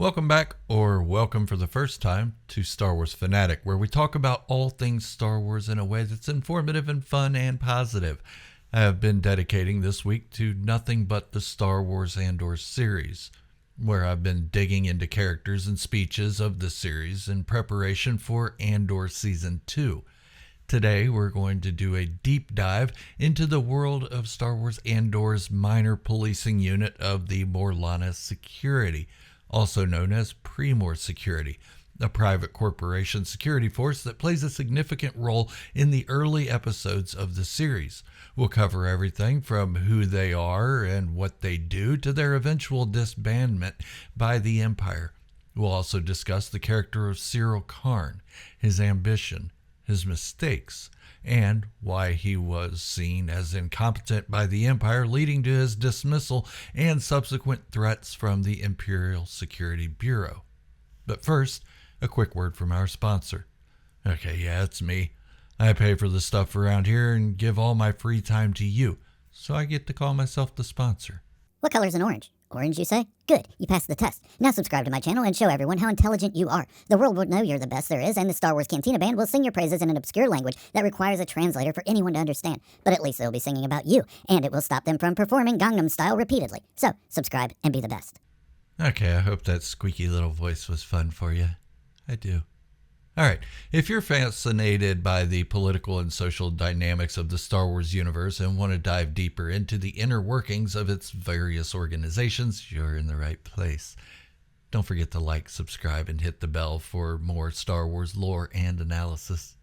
Welcome back, or welcome for the first time, to Star Wars Fanatic, where we talk about all things Star Wars in a way that's informative and fun and positive. I have been dedicating this week to nothing but the Star Wars Andor series, where I've been digging into characters and speeches of the series in preparation for Andor Season 2. Today, we're going to do a deep dive into the world of Star Wars Andor's minor policing unit of the Morlana Security, also known as Pre-Mor Security, a private corporation security force that plays a significant role in the early episodes of the series. We'll cover everything from who they are and what they do to their eventual disbandment by the Empire. We'll also discuss the character of Syril Karn, his ambition, his mistakes, and why he was seen as incompetent by the Empire, leading to his dismissal and subsequent threats from the Imperial Security Bureau. But first, a quick word from our sponsor. Okay, yeah, it's me. I pay for the stuff around here and give all my free time to you, so I get to call myself the sponsor. What color is an orange? Orange, you say? Good, you passed the test. Now subscribe to my channel and show everyone how intelligent you are. The world will know you're the best there is, and the Star Wars Cantina Band will sing your praises in an obscure language that requires a translator for anyone to understand. But at least they'll be singing about you, and it will stop them from performing Gangnam Style repeatedly. So, subscribe and be the best. Okay, I hope that squeaky little voice was fun for you. I do. All right, if you're fascinated by the political and social dynamics of the Star Wars universe and want to dive deeper into the inner workings of its various organizations, you're in the right place. Don't forget to like, subscribe, and hit the bell for more Star Wars lore and analysis.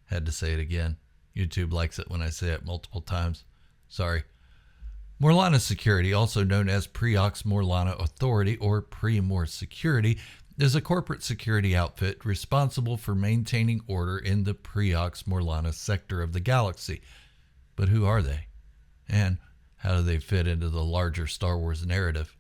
Had to say it again. YouTube likes it when I say it multiple times. Sorry. Morlana Security, also known as Pre-Ox Morlana Authority or Pre-Mor Security, is a corporate security outfit responsible for maintaining order in the Pre-Ox Morlana sector of the galaxy. But who are they? And how do they fit into the larger Star Wars narrative?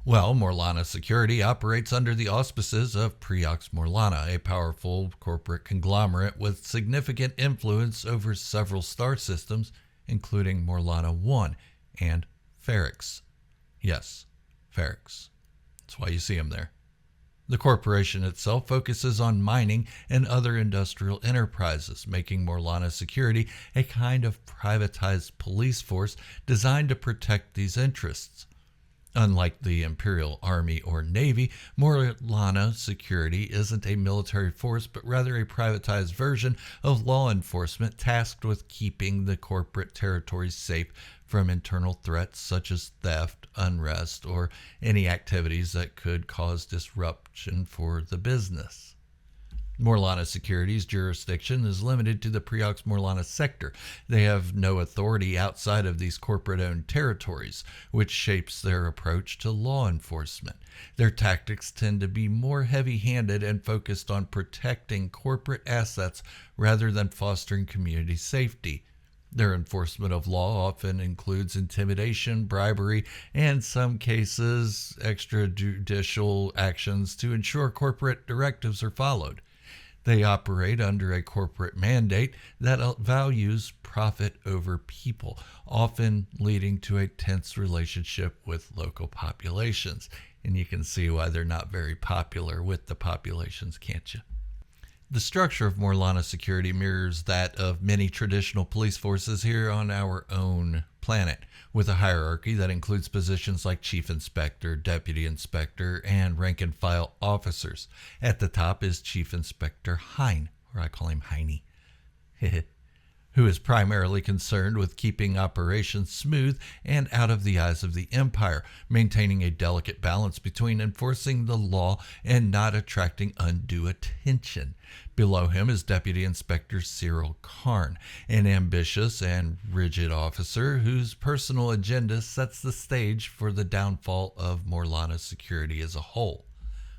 Well, Morlana Security operates under the auspices of Pre-Ox Morlana, a powerful corporate conglomerate with significant influence over several star systems, including Morlana 1 and Ferrix. Yes, Ferrix. That's why you see him there. The corporation itself focuses on mining and other industrial enterprises, making Morlana Security a kind of privatized police force designed to protect these interests. Unlike the Imperial Army or Navy, Morlana Security isn't a military force, but rather a privatized version of law enforcement tasked with keeping the corporate territories safe from internal threats such as theft, unrest, or any activities that could cause disruption for the business. Morlana Security's jurisdiction is limited to the Pre-Ox Morlana sector. They have no authority outside of these corporate-owned territories, which shapes their approach to law enforcement. Their tactics tend to be more heavy-handed and focused on protecting corporate assets rather than fostering community safety. Their enforcement of law often includes intimidation, bribery, and in some cases, extrajudicial actions to ensure corporate directives are followed. They operate under a corporate mandate that values profit over people, often leading to a tense relationship with local populations. And you can see why they're not very popular with the populations, can't you? The structure of Morlana Security mirrors that of many traditional police forces here on our own planet, with a hierarchy that includes positions like Chief Inspector, Deputy Inspector, and rank-and-file officers. At the top is Chief Inspector Hein, or I call him Heiny, who is primarily concerned with keeping operations smooth and out of the eyes of the Empire, maintaining a delicate balance between enforcing the law and not attracting undue attention. Below him is Deputy Inspector Syril Karn, an ambitious and rigid officer whose personal agenda sets the stage for the downfall of Morlana Security as a whole.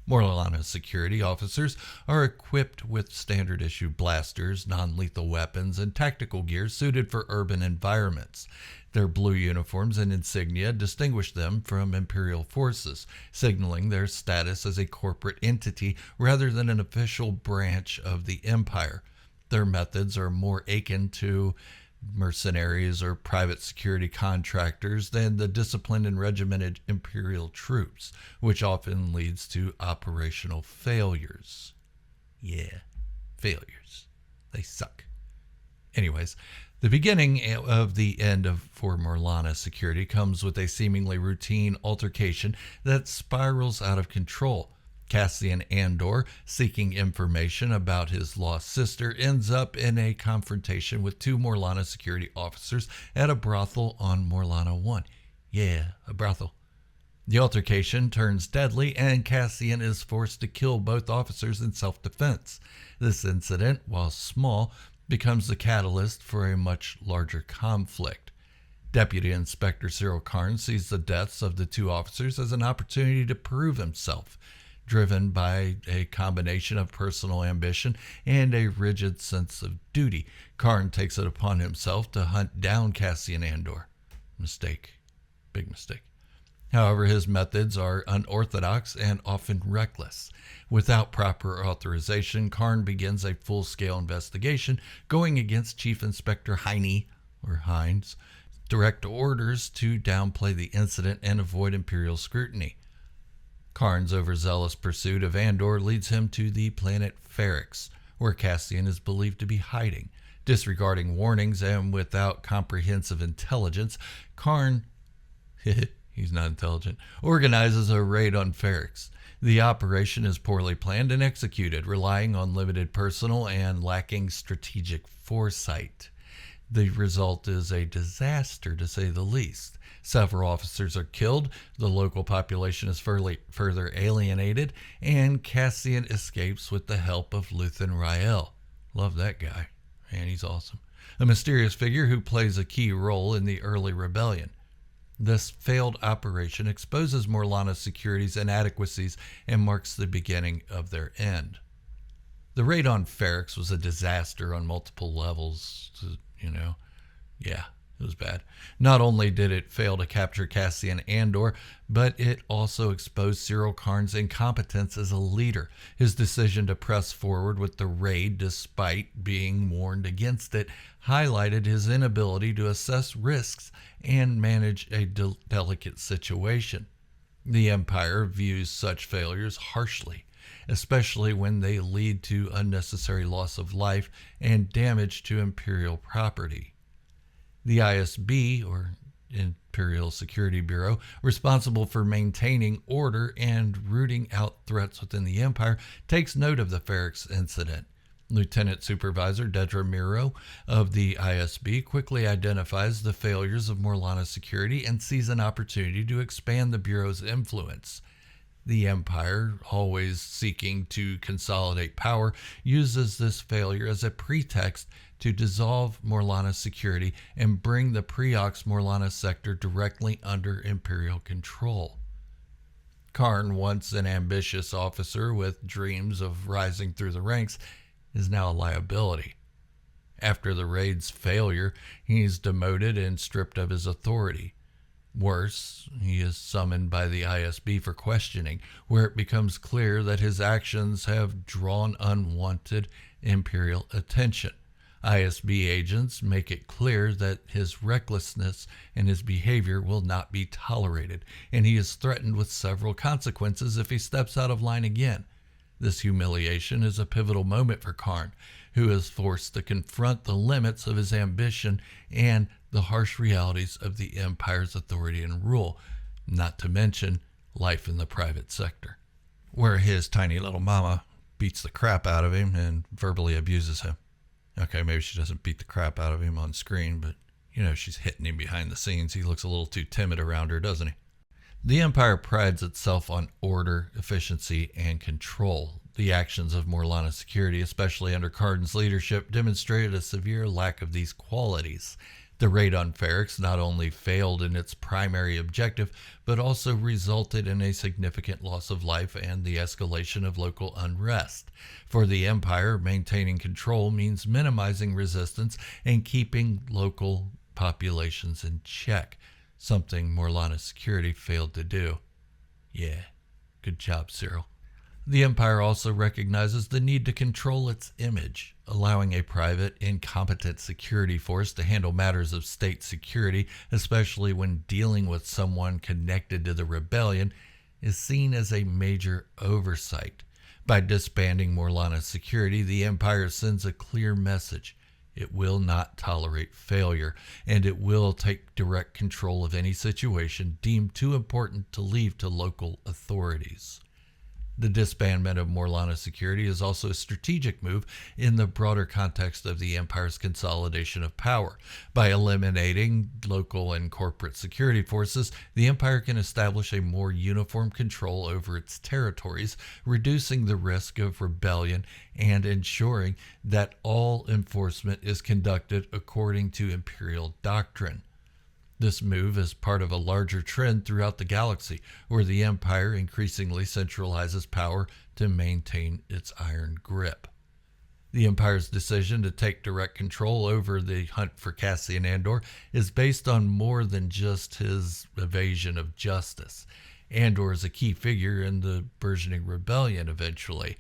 Morlana Security officers are equipped with standard-issue blasters, non-lethal weapons, and tactical gear suited for urban environments. Their blue uniforms and insignia distinguish them from Imperial forces, signaling their status as a corporate entity rather than an official branch of the Empire. Their methods are more akin to mercenaries or private security contractors than the disciplined and regimented Imperial troops, which often leads to operational failures. Yeah, failures. They suck. Anyways, the beginning of the end for Morlana Security comes with a seemingly routine altercation that spirals out of control. Cassian Andor, seeking information about his lost sister, ends up in a confrontation with two Morlana security officers at a brothel on Morlana 1. Yeah, a brothel. The altercation turns deadly, and Cassian is forced to kill both officers in self-defense. This incident, while small, becomes the catalyst for a much larger conflict. Deputy Inspector Syril Karn sees the deaths of the two officers as an opportunity to prove himself, driven by a combination of personal ambition and a rigid sense of duty. Karn takes it upon himself to hunt down Cassian Andor. Mistake. Big mistake. However, his methods are unorthodox and often reckless. Without proper authorization, Karn begins a full-scale investigation going against Chief Inspector Hines' direct orders to downplay the incident and avoid Imperial scrutiny. Karn's overzealous pursuit of Andor leads him to the planet Ferrix, where Cassian is believed to be hiding. Disregarding warnings and without comprehensive intelligence, Karn, he's not intelligent, organizes a raid on Ferrix. The operation is poorly planned and executed, relying on limited personnel and lacking strategic foresight. The result is a disaster, to say the least. Several officers are killed, the local population is further alienated, and Cassian escapes with the help of Luthen Rael. Love that guy. Man, he's awesome. A mysterious figure who plays a key role in the early rebellion. This failed operation exposes Morlana Security's inadequacies and marks the beginning of their end. The raid on Ferrix was a disaster on multiple levels, Yeah, it was bad. Not only did it fail to capture Cassian Andor, but it also exposed Syril Karn's incompetence as a leader. His decision to press forward with the raid despite being warned against it highlighted his inability to assess risks and manage a delicate situation. The Empire views such failures harshly, especially when they lead to unnecessary loss of life and damage to Imperial property. The ISB, or Imperial Security Bureau, responsible for maintaining order and rooting out threats within the Empire, takes note of the Ferrix incident. Lieutenant Supervisor Dedra Miro of the ISB quickly identifies the failures of Morlana Security and sees an opportunity to expand the Bureau's influence. The Empire, always seeking to consolidate power, uses this failure as a pretext to dissolve Morlana Security and bring the Preox Morlana sector directly under Imperial control. Karn, once an ambitious officer with dreams of rising through the ranks, is now a liability. After the raid's failure, he is demoted and stripped of his authority. Worse, he is summoned by the ISB for questioning, where it becomes clear that his actions have drawn unwanted Imperial attention. ISB agents make it clear that his recklessness and his behavior will not be tolerated, and he is threatened with several consequences if he steps out of line again. This humiliation is a pivotal moment for Karn, who is forced to confront the limits of his ambition and the harsh realities of the Empire's authority and rule, not to mention life in the private sector, where his tiny little mama beats the crap out of him and verbally abuses him. Okay, maybe she doesn't beat the crap out of him on screen, but she's hitting him behind the scenes. He looks a little too timid around her, doesn't he? The Empire prides itself on order, efficiency, and control. The actions of Morlana Security, especially under Karn's leadership, demonstrated a severe lack of these qualities. The raid on Ferrix not only failed in its primary objective, but also resulted in a significant loss of life and the escalation of local unrest. For the Empire, maintaining control means minimizing resistance and keeping local populations in check, something Morlana Security failed to do. Yeah, good job, Syril. The Empire also recognizes the need to control its image. Allowing a private, incompetent security force to handle matters of state security, especially when dealing with someone connected to the rebellion, is seen as a major oversight. By disbanding Morlana Security, the Empire sends a clear message. It will not tolerate failure, and it will take direct control of any situation deemed too important to leave to local authorities. The disbandment of Morlana Security is also a strategic move in the broader context of the Empire's consolidation of power. By eliminating local and corporate security forces, the Empire can establish a more uniform control over its territories, reducing the risk of rebellion and ensuring that all enforcement is conducted according to Imperial doctrine. This move is part of a larger trend throughout the galaxy, where the Empire increasingly centralizes power to maintain its iron grip. The Empire's decision to take direct control over the hunt for Cassian Andor is based on more than just his evasion of justice. Andor is a key figure in the burgeoning rebellion eventually,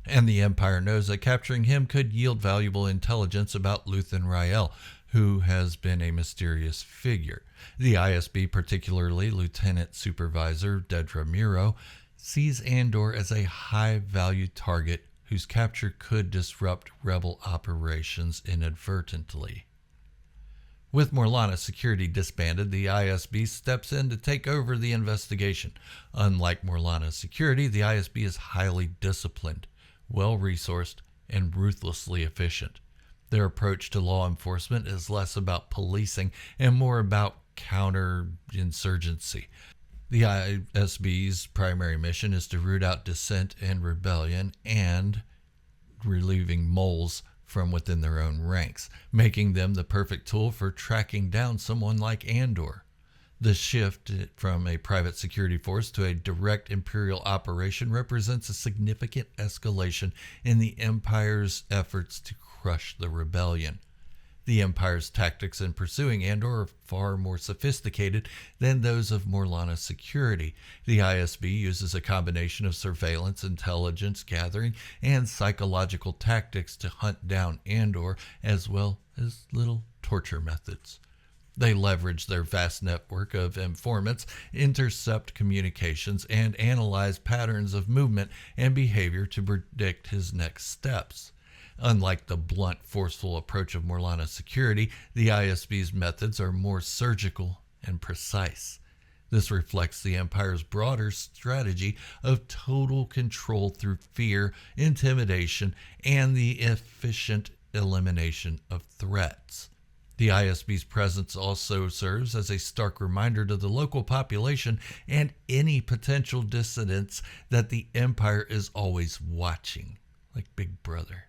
and the Empire knows that capturing him could yield valuable intelligence about Luthen Rael, who has been a mysterious figure. The ISB, particularly Lieutenant Supervisor Dedra Miro, sees Andor as a high-value target whose capture could disrupt rebel operations inadvertently. With Morlana Security disbanded, the ISB steps in to take over the investigation. Unlike Morlana Security, the ISB is highly disciplined, well-resourced, and ruthlessly efficient. Their approach to law enforcement is less about policing and more about counterinsurgency. The ISB's primary mission is to root out dissent and rebellion and relieving moles from within their own ranks, making them the perfect tool for tracking down someone like Andor. The shift from a private security force to a direct Imperial operation represents a significant escalation in the Empire's efforts to crush the rebellion. The Empire's tactics in pursuing Andor are far more sophisticated than those of Morlana Security. The ISB uses a combination of surveillance, intelligence gathering, and psychological tactics to hunt down Andor, as well as little torture methods. They leverage their vast network of informants, intercept communications, and analyze patterns of movement and behavior to predict his next steps. Unlike the blunt, forceful approach of Morlana Security, the ISB's methods are more surgical and precise. This reflects the Empire's broader strategy of total control through fear, intimidation, and the efficient elimination of threats. The ISB's presence also serves as a stark reminder to the local population and any potential dissidents that the Empire is always watching, like Big Brother.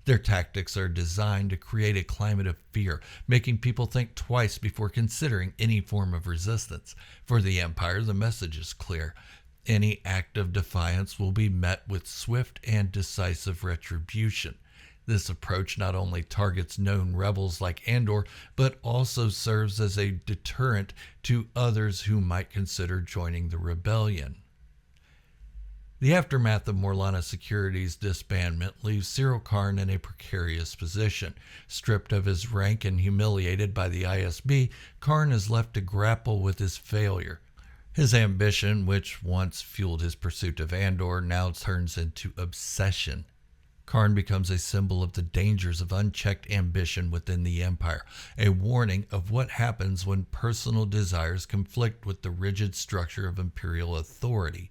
Their tactics are designed to create a climate of fear, making people think twice before considering any form of resistance. For the Empire, the message is clear. Any act of defiance will be met with swift and decisive retribution. This approach not only targets known rebels like Andor, but also serves as a deterrent to others who might consider joining the rebellion. The aftermath of Morlana Security's disbandment leaves Syril Karn in a precarious position. Stripped of his rank and humiliated by the ISB, Karn is left to grapple with his failure. His ambition, which once fueled his pursuit of Andor, now turns into obsession. Karn becomes a symbol of the dangers of unchecked ambition within the Empire, a warning of what happens when personal desires conflict with the rigid structure of Imperial authority.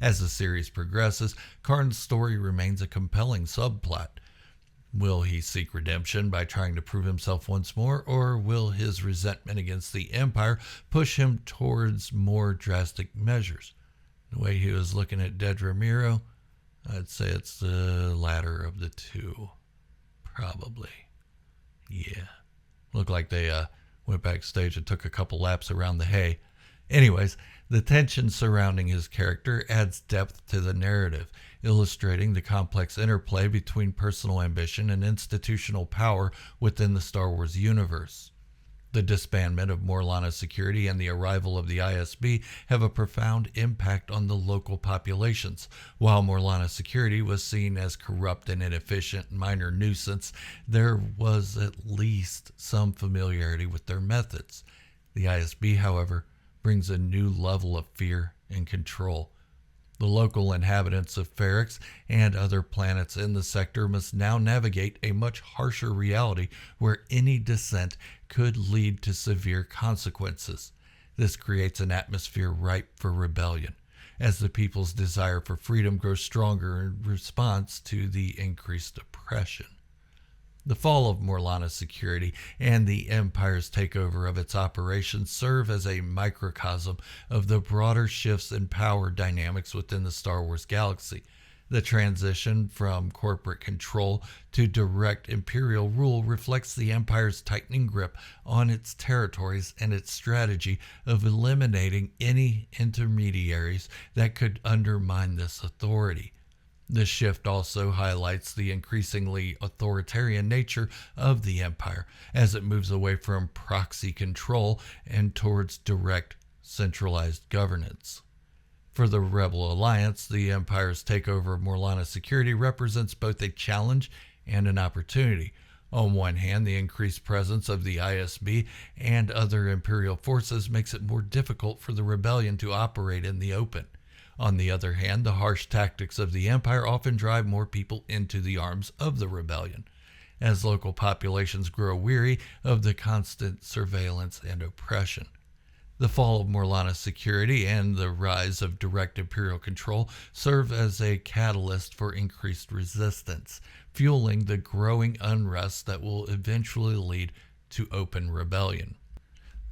As the series progresses, Karn's story remains a compelling subplot. Will he seek redemption by trying to prove himself once more, or will his resentment against the Empire push him towards more drastic measures? The way he was looking at Dedra Miro, I'd say it's the latter of the two. Probably. Yeah. Looked like they went backstage and took a couple laps around the hay. Anyways, the tension surrounding his character adds depth to the narrative, illustrating the complex interplay between personal ambition and institutional power within the Star Wars universe. The disbandment of Morlana Security and the arrival of the ISB have a profound impact on the local populations. While Morlana Security was seen as corrupt and inefficient minor nuisance, there was at least some familiarity with their methods. The ISB, however, brings a new level of fear and control. The local inhabitants of Ferrix and other planets in the sector must now navigate a much harsher reality where any dissent could lead to severe consequences. This creates an atmosphere ripe for rebellion, as the people's desire for freedom grows stronger in response to the increased oppression. The fall of Morlana Security and the Empire's takeover of its operations serve as a microcosm of the broader shifts in power dynamics within the Star Wars galaxy. The transition from corporate control to direct Imperial rule reflects the Empire's tightening grip on its territories and its strategy of eliminating any intermediaries that could undermine this authority. This shift also highlights the increasingly authoritarian nature of the Empire as it moves away from proxy control and towards direct, centralized governance. For the Rebel Alliance, the Empire's takeover of Morlana Security represents both a challenge and an opportunity. On one hand, the increased presence of the ISB and other Imperial forces makes it more difficult for the rebellion to operate in the open. On the other hand, the harsh tactics of the Empire often drive more people into the arms of the rebellion, as local populations grow weary of the constant surveillance and oppression. The fall of Morlana Security and the rise of direct Imperial control serve as a catalyst for increased resistance, fueling the growing unrest that will eventually lead to open rebellion.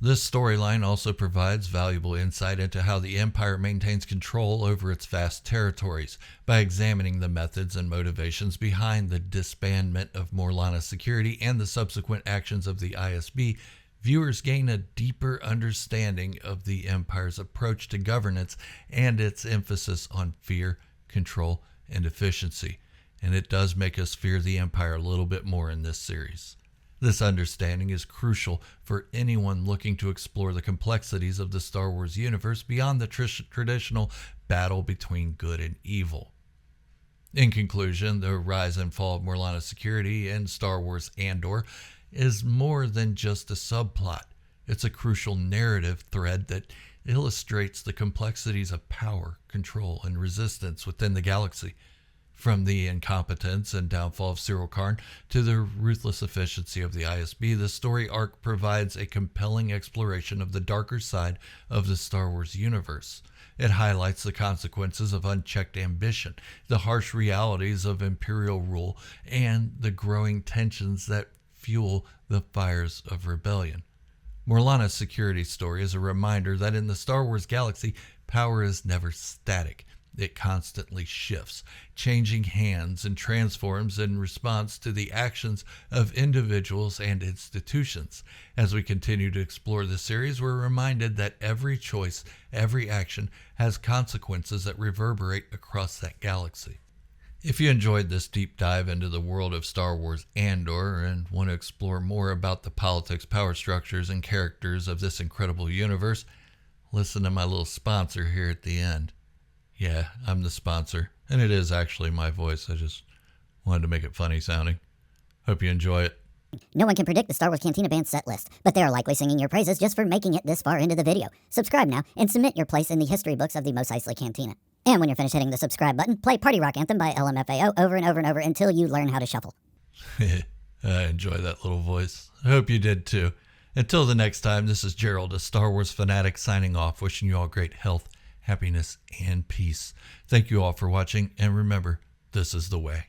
This storyline also provides valuable insight into how the Empire maintains control over its vast territories. By examining the methods and motivations behind the disbandment of Morlana Security and the subsequent actions of the ISB, viewers gain a deeper understanding of the Empire's approach to governance and its emphasis on fear, control, and efficiency. And it does make us fear the Empire a little bit more in this series. This understanding is crucial for anyone looking to explore the complexities of the Star Wars universe beyond the traditional battle between good and evil. In conclusion, the rise and fall of Morlana Security in Star Wars Andor is more than just a subplot. It's a crucial narrative thread that illustrates the complexities of power, control, and resistance within the galaxy. From the incompetence and downfall of Syril Karn to the ruthless efficiency of the ISB, the story arc provides a compelling exploration of the darker side of the Star Wars universe. It highlights the consequences of unchecked ambition, the harsh realities of Imperial rule, and the growing tensions that fuel the fires of rebellion. Morlana's security story is a reminder that in the Star Wars galaxy, power is never static. It constantly shifts, changing hands and transforms in response to the actions of individuals and institutions. As we continue to explore the series, we're reminded that every choice, every action has consequences that reverberate across that galaxy. If you enjoyed this deep dive into the world of Star Wars Andor and want to explore more about the politics, power structures, and characters of this incredible universe, listen to my little sponsor here at the end. Yeah, I'm the sponsor, and it is actually my voice. I just wanted to make it funny sounding. Hope you enjoy it. No one can predict the Star Wars Cantina Band set list, but they are likely singing your praises just for making it this far into the video. Subscribe now and submit your place in the history books of the Mos Eisley Cantina. And when you're finished hitting the subscribe button, play Party Rock Anthem by LMFAO over and over and over until you learn how to shuffle. I enjoy that little voice. I hope you did too. Until the next time, this is Gerald, a Star Wars fanatic, signing off, wishing you all great health, happiness, and peace. Thank you all for watching, and remember, this is the way.